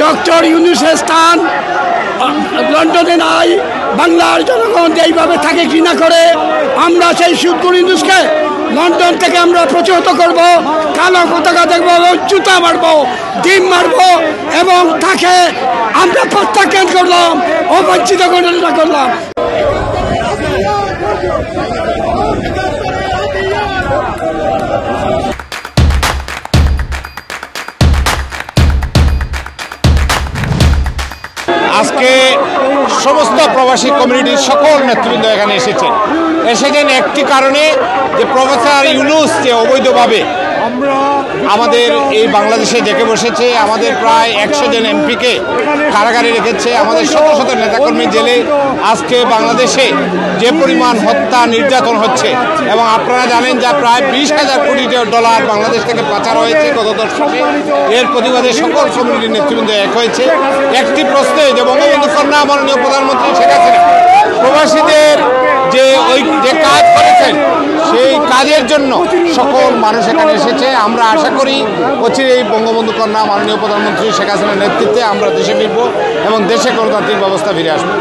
Doctor ইউনূসের স্থান লন্ডনে নাই। বাংলার জনগণ এইভাবে তাকে ঘৃণা করে। আমরা সেই ডক্টর ইউনূসকে লন্ডন থেকে আমরা প্রতিহত করব, কালো পতাকা দেখবো, জুতা মারবো, ডিম মারবো এবং তাকে আমরা প্রত্যাখ্যান করলাম, অবঞ্চিত ঘটনা করলাম। আজকে সমস্ত প্রবাসী কমিউনিটির সকল নেতৃবৃন্দ এখানে এসেছেন একটি কারণে, যে প্রফেসর ইউনূস যে অবৈধভাবে আমাদের এই বাংলাদেশে ডেকে বসেছে, আমাদের প্রায় 100 জন এমপিকে কারাগারে রেখেছে, আমাদের শত শত নেতাকর্মী জেলে। আজকে বাংলাদেশে যে পরিমাণ হত্যা নির্যাতন হচ্ছে এবং আপনারা জানেন যে প্রায় 20,000 কোটি ডলার বাংলাদেশ থেকে পাচার হয়েছে গত দশকে। এর প্রতিবাদে সকল কমিউনিটির নেতৃবৃন্দ এক হয়েছে একটি প্রশ্নে, যে বঙ্গবন্ধু কন্যা মাননীয় প্রধানমন্ত্রী শেখ হাসিনা প্রবাসীদের যে কাজ করেছেন সেই কাজের জন্য সকল মানুষ এখানে এসেছে। আমরা আশা করি অচিরেই বঙ্গবন্ধু কন্যা মাননীয় প্রধানমন্ত্রী শেখ হাসিনার নেতৃত্বে আমরা দেশে ফিরব এবং দেশে গণতান্ত্রিক ব্যবস্থা ফিরে আসবো।